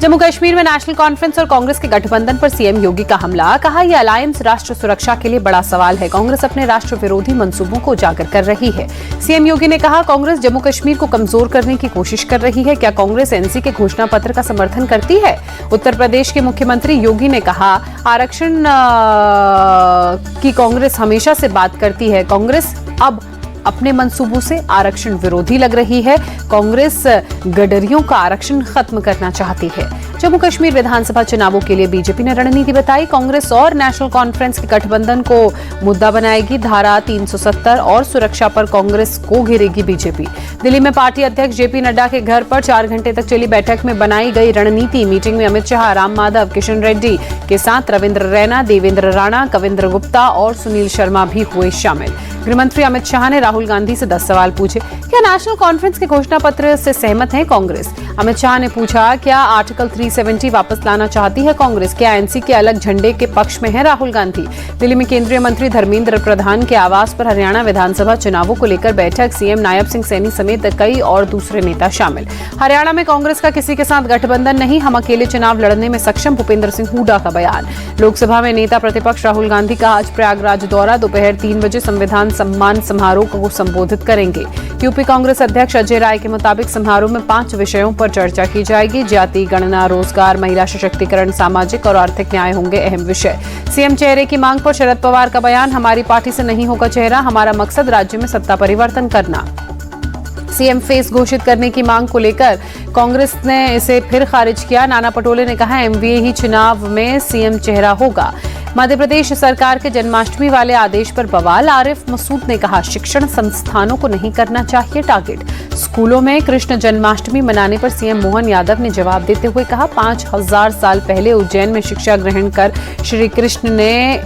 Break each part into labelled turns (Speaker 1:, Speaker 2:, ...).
Speaker 1: जम्मू कश्मीर में national conference और कांग्रेस के गठबंधन पर सीएम योगी का हमला। कहा, यह अलायंस राष्ट्र सुरक्षा के लिए बड़ा सवाल है। कांग्रेस अपने राष्ट्र विरोधी मंसूबों को उजागर कर रही है। सीएम योगी ने कहा, कांग्रेस जम्मू कश्मीर को कमजोर करने की कोशिश कर रही है। क्या कांग्रेस एनसी के घोषणा पत्र का समर्थन करती है? उत्तर प्रदेश के मुख्यमंत्री योगी ने कहा, आरक्षण की कांग्रेस हमेशा से बात करती है। कांग्रेस अब अपने मंसूबों से आरक्षण विरोधी लग रही है। कांग्रेस गडरियों का आरक्षण खत्म करना चाहती है। जम्मू कश्मीर विधानसभा चुनावों के लिए बीजेपी ने रणनीति बताई। कांग्रेस और नेशनल कॉन्फ्रेंस के गठबंधन को मुद्दा बनाएगी। धारा 370 और सुरक्षा पर कांग्रेस को घेरेगी बीजेपी। दिल्ली में पार्टी अध्यक्ष जेपी नड्डा के घर पर 4 घंटे तक चली बैठक में बनाई गई रणनीति। मीटिंग में अमित शाह, राम माधव, किशन रेड्डी के साथ रविंद्र रैना, देवेंद्र राणा, कविंद्र गुप्ता और सुनील शर्मा भी हुए शामिल। गृहमंत्री अमित शाह ने राहुल गांधी से 10 सवाल पूछे। क्या नेशनल कॉन्फ्रेंस के घोषणा पत्र से सहमत है कांग्रेस? अमित शाह ने पूछा, क्या आर्टिकल 370 वापस लाना चाहती है कांग्रेस? क्या एनसी के अलग झंडे के पक्ष में है राहुल गांधी? दिल्ली में केंद्रीय मंत्री धर्मेंद्र प्रधान के आवास पर हरियाणा विधानसभा चुनावों को लेकर बैठक। सीएम नायब सिंह सैनी समेत कई और दूसरे नेता शामिल। हरियाणा में कांग्रेस का किसी के साथ गठबंधन नहीं, हम अकेले चुनाव लड़ने में सक्षम, भूपेंद्र सिंह हुड्डा का बयान। लोकसभा में नेता प्रतिपक्ष राहुल गांधी का आज प्रयागराज दौरा। दोपहर 3 बजे संविधान सम्मान समारोह को संबोधित करेंगे। यूपी कांग्रेस अध्यक्ष अजय राय के मुताबिक समारोह में 5 विषयों पर चर्चा की जाएगी। जाति गणना, रोजगार, महिला सशक्तिकरण, सामाजिक और आर्थिक न्याय होंगे अहम विषय। सीएम चेहरे की मांग पर शरद पवार का बयान, हमारी पार्टी से नहीं होगा चेहरा, हमारा मकसद राज्य में सत्ता परिवर्तन करना। सीएम फेस घोषित करने की मांग को लेकर कांग्रेस ने इसे फिर खारिज किया। नाना पटोले ने कहा, एमवीए ही चुनाव में सीएम चेहरा होगा। मध्य प्रदेश सरकार के जन्माष्टमी वाले आदेश पर बवाल। आरिफ मसूद ने कहा, शिक्षण संस्थानों को नहीं करना चाहिए टारगेट। स्कूलों में कृष्ण जन्माष्टमी मनाने पर सीएम मोहन यादव ने जवाब देते हुए कहा, 5000 साल पहले उज्जैन में शिक्षा ग्रहण कर श्री कृष्ण ने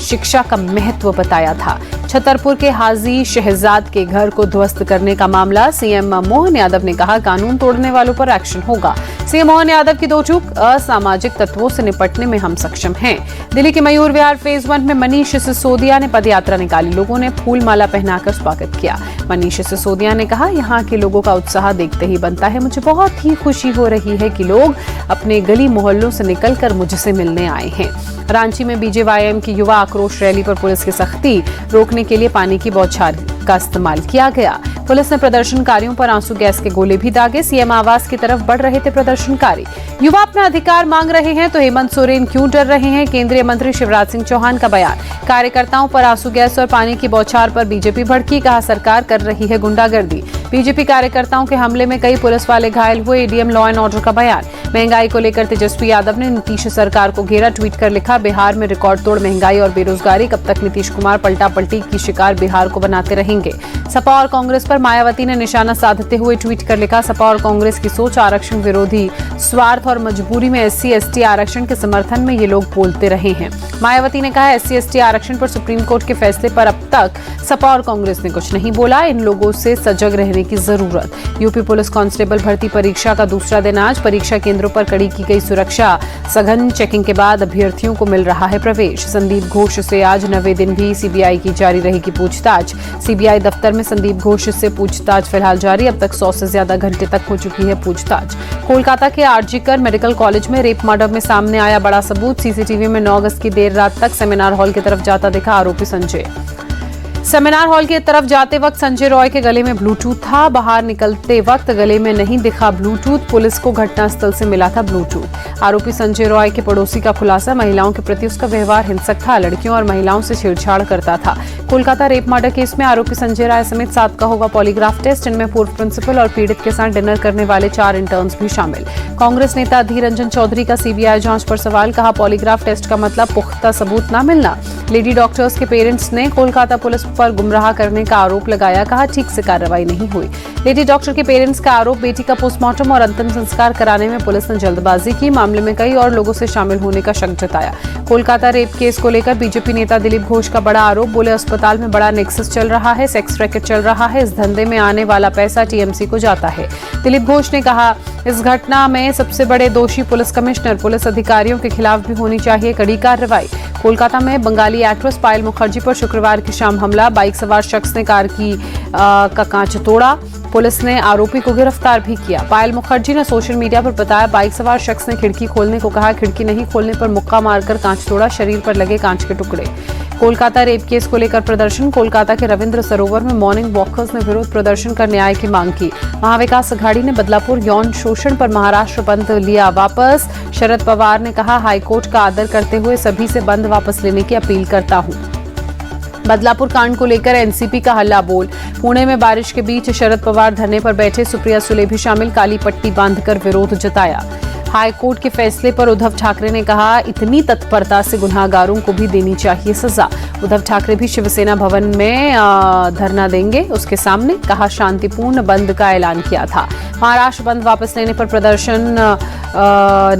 Speaker 1: शिक्षा का महत्व बताया था। छतरपुर के हाजी शहजाद के घर को ध्वस्त करने का मामला। सीएम मोहन यादव ने कहा, कानून तोड़ने वालों पर एक्शन होगा। सीएम मोहन यादव की दो चूक, असामाजिक तत्वों से निपटने में हम सक्षम हैं। दिल्ली के मयूर विहार फेज 1 में मनीष सिसोदिया ने पदयात्रा निकाली। लोगों ने फूल माला पहनाकर स्वागत किया। मनीष सिसोदिया ने कहा, यहाँ के लोगों का उत्साह देखते ही बनता है। मुझे बहुत ही खुशी हो रही है कि लोग अपने गली मोहल्लों से निकलकर मुझसे मिलने आए हैं। रांची में बीजेवाईएम की युवा आक्रोश रैली पर पुलिस की सख्ती। रोकने के लिए पानी की बौछार का इस्तेमाल किया गया। पुलिस ने प्रदर्शनकारियों पर आंसू गैस के गोले भी दागे। सीएम आवास की तरफ बढ़ रहे थे प्रदर्शनकारी। युवा अपना अधिकार मांग रहे हैं तो हेमंत सोरेन क्यों डर रहे हैं? केंद्रीय मंत्री शिवराज सिंह चौहान का बयान। कार्यकर्ताओं पर आंसू गैस और पानी की बौछार पर बीजेपी भड़की। कहा, सरकार कर रही है गुंडागर्दी। बीजेपी कार्यकर्ताओं के हमले में कई पुलिस वाले घायल हुए। एडीएम लॉ एंड ऑर्डर का बयान। महंगाई को लेकर तेजस्वी यादव ने नीतीश सरकार को घेरा। ट्वीट कर लिखा, बिहार में रिकॉर्ड तोड़ महंगाई और बेरोजगारी, कब तक नीतीश कुमार पलटा पलटी की शिकार बिहार को बनाते रहेंगे। सपा और कांग्रेस पर मायावती ने निशाना साधते हुए ट्वीट कर लिखा, सपा और कांग्रेस की सोच आरक्षण विरोधी, स्वार्थ और मजबूरी में एससी एसटी आरक्षण के समर्थन में ये लोग बोलते रहे हैं। मायावती ने कहा, एससी एसटी आरक्षण पर सुप्रीम कोर्ट के फैसले पर अब तक सपा और कांग्रेस ने कुछ नहीं बोला। इन लोगों से सजग रहने की जरूरत। यूपी पुलिस कांस्टेबल भर्ती परीक्षा का दूसरा दिन आज। परीक्षा केंद्रों पर कड़ी की गई सुरक्षा। सघन चेकिंग के बाद अभ्यर्थियों को मिल रहा है प्रवेश। संदीप घोष से आज 90 दिन भी सीबीआई की जारी रहेगी पूछताछ। सीबीआई दफ्तर में संदीप घोष से पूछताछ फिलहाल जारी। अब तक 100 से ज्यादा घंटे तक हो चुकी है पूछताछ। कोलकाता के आरजीकर मेडिकल कॉलेज में रेप मर्डर में सामने आया बड़ा सबूत। सीसीटीवी में 9 अगस्त की देर रात तक सेमिनार हॉल की तरफ जाता दिखा आरोपी संजय। सेमिनार हॉल की तरफ जाते वक्त संजय रॉय के गले में ब्लूटूथ था। बाहर निकलते वक्त गले में नहीं दिखा ब्लूटूथ। पुलिस को घटनास्थल से मिला था ब्लूटूथ। आरोपी संजय रॉय के पड़ोसी का खुलासा, महिलाओं के प्रति उसका व्यवहार हिंसक था। लड़कियों और महिलाओं से छेड़छाड़ करता था। कोलकाता रेप मर्डर केस में आरोपी संजय राय समेत 7 का होगा पॉलीग्राफ टेस्ट। इनमें पूर्व प्रिंसिपल और पीड़ित के साथ डिनर करने वाले 4 इंटर्न्स भी शामिल। कांग्रेस नेता अधीर रंजन चौधरी का सीबीआई जांच पर सवाल। कहा, पॉलीग्राफ टेस्ट का मतलब पुख्ता सबूत न मिलना। लेडी डॉक्टर्स के पेरेंट्स ने कोलकाता पुलिस पर गुमराह करने का आरोप लगाया। कहा, ठीक से कार्रवाई नहीं हुई। लेडी डॉक्टर के पेरेंट्स का आरोप, बेटी का पोस्टमार्टम और अंतिम संस्कार कराने में पुलिस ने जल्दबाजी की। मामले में कई और लोगों से शामिल होने का शक जताया। कोलकाता रेप केस को लेकर बीजेपी नेता दिलीप घोष का बड़ा आरोप। बोले, अस्पताल में बड़ा नेक्सस चल रहा है, सेक्स रैकेट चल रहा है। इस धंधे में आने वाला पैसा टीएमसी को जाता है। दिलीप घोष ने कहा, इस घटना में सबसे बड़े दोषी पुलिस कमिश्नर, पुलिस अधिकारियों के खिलाफ भी होनी चाहिए कड़ी कार्रवाई। कोलकाता में बंगाली एक्ट्रेस पायल मुखर्जी पर शुक्रवार की शाम हमला। बाइक सवार शख्स ने कार का कांच तोड़ा। पुलिस ने आरोपी को गिरफ्तार भी किया। पायल मुखर्जी ने सोशल मीडिया पर बताया, बाइक सवार शख्स ने खिड़की खोलने को कहा, खिड़की नहीं खोलने पर मुक्का मारकर कांच तोड़ा, शरीर पर लगे कांच के टुकड़े। कोलकाता रेप केस को लेकर प्रदर्शन। कोलकाता के रविंद्र सरोवर में मॉर्निंग वॉकर्स ने विरोध प्रदर्शन कर न्याय की मांग की। महाविकास अघाड़ी ने बदलापुर यौन शोषण पर महाराष्ट्र बंद लिया वापस। शरद पवार ने कहा, हाईकोर्ट का आदर करते हुए सभी से बंद वापस लेने की अपील करता हूं। बदलापुर कांड को लेकर एनसीपी का हल्ला बोल। पुणे में बारिश के बीच शरद पवार धरने पर बैठे, सुप्रिया सुले भी शामिल, काली पट्टी बांधकर विरोध जताया। हाईकोर्ट के फैसले पर उद्धव ठाकरे ने कहा, इतनी तत्परता से गुनहगारों को भी देनी चाहिए सजा। उद्धव ठाकरे भी शिवसेना भवन में धरना देंगे। उसके सामने कहा, शांतिपूर्ण बंद का ऐलान किया था। महाराष्ट्र बंद वापस लेने पर प्रदर्शन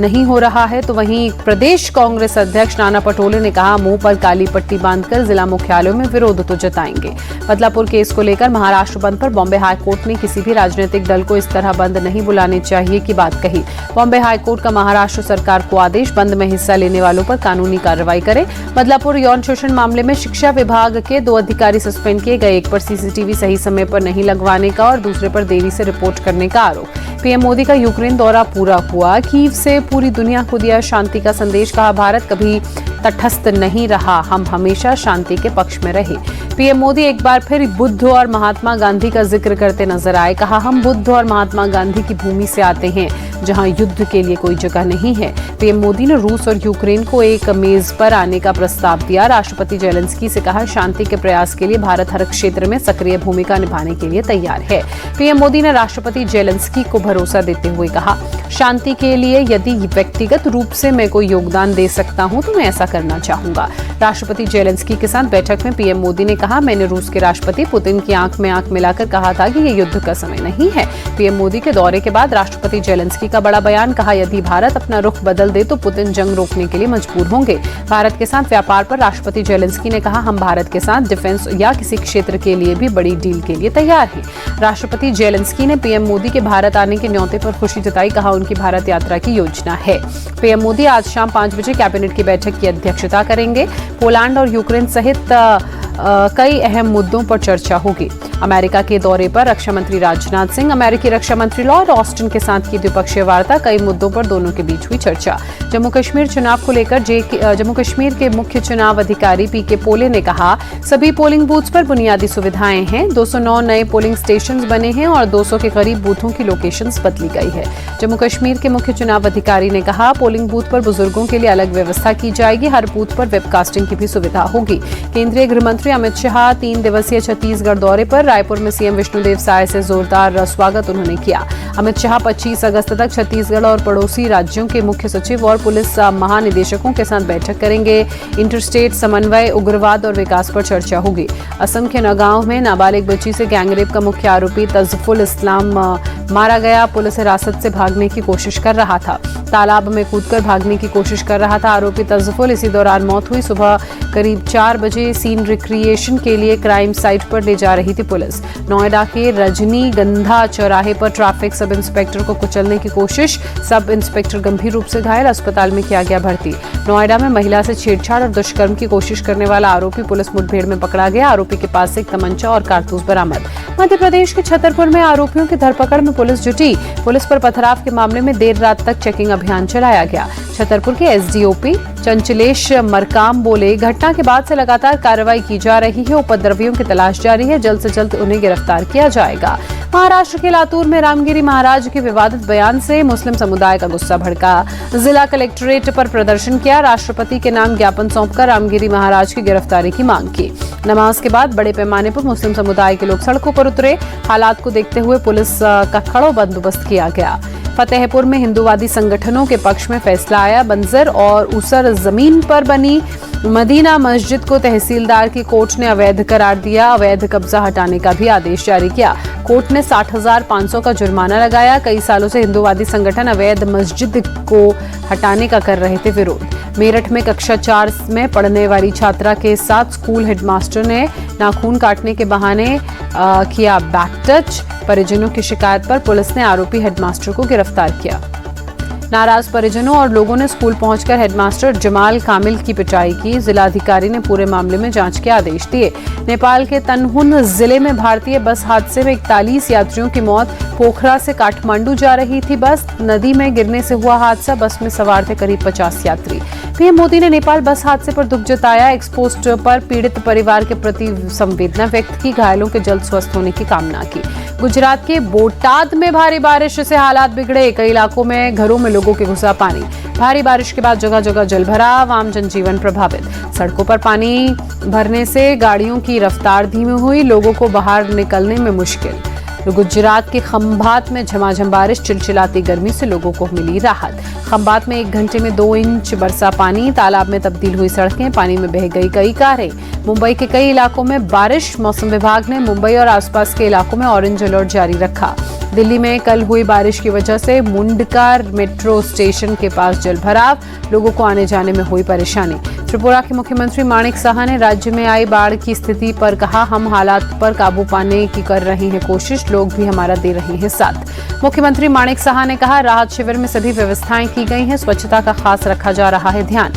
Speaker 1: नहीं हो रहा है, तो वहीं प्रदेश कांग्रेस अध्यक्ष नाना पटोले ने कहा, मुंह पर काली पट्टी बांधकर जिला मुख्यालयों में विरोध तो जताएंगे। बदलापुर केस को लेकर महाराष्ट्र बंद पर बॉम्बे हाईकोर्ट ने किसी भी राजनीतिक दल को इस तरह बंद नहीं बुलाने चाहिए की बात कही। बॉम्बे हाईकोर्ट का महाराष्ट्र सरकार को आदेश, बंद में हिस्सा लेने वालों पर कानूनी कार्रवाई करे। बदलापुर यौन शोषण मामले में शिक्षा विभाग के 2 अधिकारी सस्पेंड किए गए, एक पर सीसीटीवी सही समय पर नहीं लगवाने का और दूसरे पर देरी से रिपोर्ट करने का आरोप। पीएम मोदी का यूक्रेन दौरा पूरा हुआ। कीव से पूरी दुनिया को दिया शांति का संदेश, कहा, भारत कभी तटस्थ नहीं रहा, हम हमेशा शांति के पक्ष में रहे। पीएम मोदी एक बार फिर बुद्ध और महात्मा गांधी का जिक्र करते नजर आए, कहा, हम बुद्ध और महात्मा गांधी की भूमि से आते हैं जहां युद्ध के लिए कोई जगह नहीं है। पीएम मोदी ने रूस और यूक्रेन को एक मेज पर आने का प्रस्ताव दिया। राष्ट्रपति जेलेंस्की से कहा, शांति के प्रयास के लिए भारत हर क्षेत्र में सक्रिय भूमिका निभाने के लिए तैयार है। पीएम मोदी ने राष्ट्रपति जेलेंस्की को भरोसा देते हुए कहा, शांति के लिए यदि व्यक्तिगत रूप से मैं कोई योगदान दे सकता हूं तो मैं ऐसा करना चाहूंगा। राष्ट्रपति जेलेंस्की के साथ बैठक में पीएम मोदी ने कहा, मैंने रूस के राष्ट्रपति पुतिन की आंख में आंख मिलाकर कहा था कि ये युद्ध का समय नहीं है। पीएम मोदी के दौरे के बाद राष्ट्रपति जेलेंस्की का बड़ा बयान, कहा, यदि भारत अपना रुख बदल दे तो पुतिन जंग रोकने के लिए मजबूर होंगे। भारत के साथ व्यापार पर राष्ट्रपति जेलेंस्की ने कहा, हम भारत के साथ डिफेंस या किसी क्षेत्र के लिए भी बड़ी डील के लिए तैयार हैं। राष्ट्रपति जेलेंस्की ने पीएम मोदी के भारत आने के न्योते पर खुशी जताई, कहा, उनकी भारत यात्रा की योजना है। पीएम मोदी आज शाम 5 बजे कैबिनेट की बैठक की अध्यक्षता करेंगे। पोलैंड और यूक्रेन सहित कई अहम मुद्दों पर चर्चा होगी। अमेरिका के दौरे पर रक्षा मंत्री राजनाथ सिंह, अमेरिकी रक्षा मंत्री लॉर्ड ऑस्टिन के साथ की द्विपक्षीय वार्ता, कई मुद्दों पर दोनों के बीच हुई चर्चा। जम्मू कश्मीर चुनाव को लेकर जम्मू कश्मीर के मुख्य चुनाव अधिकारी पीके पोले ने कहा, सभी पोलिंग बूथ्स पर बुनियादी सुविधाएं हैं। 209 नए पोलिंग स्टेशंस बने हैं और 200 के करीब बूथों की लोकेशंस बदली गई है। जम्मू कश्मीर के मुख्य चुनाव अधिकारी ने कहा, पोलिंग बूथ पर बुजुर्गों के लिए अलग व्यवस्था की जाएगी, हर बूथ पर वेबकास्टिंग की भी सुविधा होगी। केंद्रीय गृह मंत्री अमित शाह 3 दिवसीय छत्तीसगढ़ दौरे पर, रायपुर में सीएम विष्णुदेव साय से जोरदार स्वागत उन्होंने किया। अमित शाह 25 अगस्त तक छत्तीसगढ़ और पड़ोसी राज्यों के मुख्य सचिव और पुलिस महानिदेशकों के साथ बैठक करेंगे। इंटरस्टेट समन्वय, उग्रवाद और विकास पर चर्चा होगी। असम के नगांव में नाबालिग बच्ची से गैंगरेप का मुख्य आरोपी तजफुल इस्लाम मारा गया। पुलिस हिरासत से भागने की कोशिश कर रहा था, तालाब में कूदकर भागने की कोशिश कर रहा था आरोपी तजफुल। इसी दौरान मौत हुई। सुबह करीब 4 बजे सीन रिक्रिएशन के लिए क्राइम साइट पर ले जा रही थी पुलिस। नोएडा के रजनीगंधा चौराहे पर ट्रैफिक सब इंस्पेक्टर को कुचलने की कोशिश, सब इंस्पेक्टर गंभीर रूप से घायल, अस्पताल में किया गया भर्ती। नोएडा में महिला से छेड़छाड़ और दुष्कर्म की कोशिश करने वाला आरोपी पुलिस मुठभेड़ में पकड़ा गया। आरोपी के पास से एक तमंचा और कारतूस बरामद। मध्य प्रदेश के छतरपुर में आरोपियों की धरपकड़ में पुलिस जुटी। पुलिस पर पथराव के मामले में देर रात तक चेकिंग अभियान चलाया गया। छतरपुर के एसडीओपी चंचलेश मरकाम बोले, घटना के बाद से लगातार कार्रवाई की जा रही है, उपद्रवियों की तलाश जारी है, जल्द से जल्द उन्हें गिरफ्तार किया जाएगा। महाराष्ट्र के लातूर में रामगिरी महाराज के विवादित बयान से मुस्लिम समुदाय का गुस्सा भड़का। जिला कलेक्ट्रेट पर प्रदर्शन किया, राष्ट्रपति के नाम ज्ञापन सौंपकर रामगिरी महाराज की गिरफ्तारी की मांग की। नमाज के बाद बड़े पैमाने पर मुस्लिम समुदाय के लोग सड़कों पर उतरे। हालात को देखते हुए पुलिस का कड़ा बंदोबस्त किया गया। फतेहपुर में हिंदूवादी संगठनों के पक्ष में फैसला आया। बंजर और ऊसर जमीन पर बनी मदीना मस्जिद को तहसीलदार की कोर्ट ने अवैध करार दिया। अवैध कब्जा हटाने का भी आदेश जारी किया। कोर्ट ने 60,500 का जुर्माना लगाया। कई सालों से हिंदूवादी संगठन अवैध मस्जिद को हटाने का कर रहे थे विरोध। मेरठ में कक्षा 4 में पढ़ने वाली छात्रा के साथ स्कूल हेडमास्टर ने नाखून काटने के बहाने किया बैक टच। परिजनों की शिकायत पर पुलिस ने आरोपी हेडमास्टर को गिरफ्तार किया। नाराज परिजनों और लोगों ने स्कूल पहुंचकर हेडमास्टर जमाल कामिल की पिटाई की। जिलाधिकारी ने पूरे मामले में जांच के आदेश दिए। नेपाल के तनहुन जिले में भारतीय बस हादसे में 41 यात्रियों की मौत। पोखरा से काठमांडू जा रही थी बस, नदी में गिरने से हुआ हादसा। बस में सवार थे करीब 50 यात्री। पीएम मोदी ने नेपाल बस हादसे पर दुख जताया। एक्सपोस्ट पर पीड़ित परिवार के प्रति संवेदना व्यक्त की। घायलों के जल्द स्वस्थ होने की कामना की। गुजरात के बोटाद में भारी बारिश से हालात बिगड़े। कई इलाकों में घरों में लोगों के घुसा पानी। भारी बारिश के बाद जगह जगह जलभराव, आम जनजीवन प्रभावित। सड़कों पर पानी भरने से गाड़ियों की रफ्तार धीमी हुई, लोगों को बाहर निकलने में मुश्किल। गुजरात के खंभात में झमाझम बारिश, चिलचिलाती गर्मी से लोगों को मिली राहत। खंभात में 1 घंटे में 2 इंच बरसा पानी। तालाब में तब्दील हुई सड़कें, पानी में बह गई कई कारें। मुंबई के कई इलाकों में बारिश। मौसम विभाग ने मुंबई और आसपास के इलाकों में ऑरेंज अलर्ट जारी रखा। दिल्ली में कल हुई बारिश की वजह से मुंडका मेट्रो स्टेशन के पास जलभराव, लोगों को आने जाने में हुई परेशानी। त्रिपुरा के मुख्यमंत्री माणिक साहा ने राज्य में आई बाढ़ की स्थिति पर कहा, हम हालात पर काबू पाने की कर रहे हैं कोशिश, लोग भी हमारा दे रहे हैं साथ। मुख्यमंत्री माणिक साहा ने कहा, राहत शिविर में सभी व्यवस्थाएं की गई हैं, स्वच्छता का खास रखा जा रहा है ध्यान।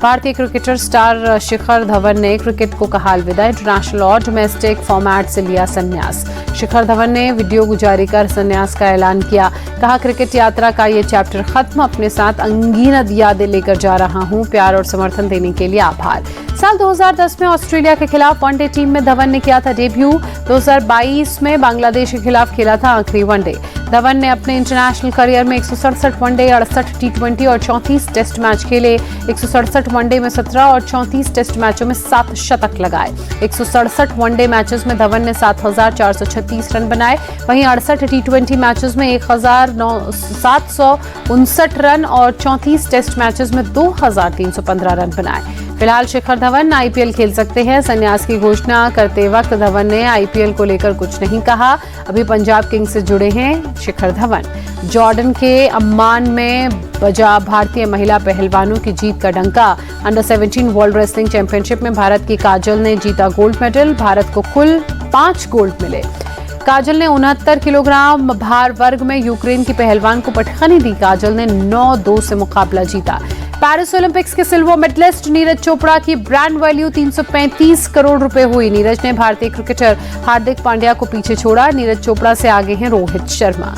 Speaker 1: भारतीय क्रिकेटर स्टार शिखर धवन ने क्रिकेट को कहा अलविदा। इंटरनेशनल और डोमेस्टिक फॉर्मेट से लिया संन्यास। शिखर धवन ने वीडियो जारी कर संन्यास का ऐलान किया। कहा, क्रिकेट यात्रा का ये चैप्टर खत्म, अपने साथ अनगिनत यादें लेकर जा रहा हूं। प्यार और समर्थन देने के लिए आभार। साल 2010 में ऑस्ट्रेलिया के खिलाफ वनडे टीम में धवन ने किया था डेब्यू। 2022 में बांग्लादेश के खिलाफ खेला था आखिरी वनडे। धवन ने अपने इंटरनेशनल करियर में 167 वनडे, 68 टी20 और 34 टेस्ट मैच खेले। 167 वनडे में 17 और 34 टेस्ट मैचों में 7 शतक लगाए। 167 वनडे मैचेस में धवन ने 7,436 रन बनाए। वहीं 68 टी20 मैचेस में 1,759 रन और 34 टेस्ट मैचेस में 2,315 रन बनाए। फिलहाल शिखर धवन आईपीएल खेल सकते हैं। संन्यास की घोषणा करते वक्त धवन ने आईपीएल को लेकर कुछ नहीं कहा। अभी पंजाब किंग्स से जुड़े हैं शिखर धवन। जॉर्डन के अम्मान में बजा भारतीय महिला पहलवानों की जीत का डंका। अंडर 17 वर्ल्ड रेसलिंग चैंपियनशिप में भारत की काजल ने जीता गोल्ड मेडल। भारत को कुल 5 गोल्ड मिले। काजल ने 69 किलोग्राम भार वर्ग में यूक्रेन की पहलवान को पटखनी दी। काजल ने 9-2 से मुकाबला जीता। पेरिस ओलंपिक्स के सिल्वर मेडलिस्ट नीरज चोपड़ा की ब्रांड वैल्यू 335 करोड़ रुपए हुई। नीरज ने भारतीय क्रिकेटर हार्दिक पांड्या को पीछे छोड़ा। नीरज चोपड़ा से आगे हैं रोहित शर्मा।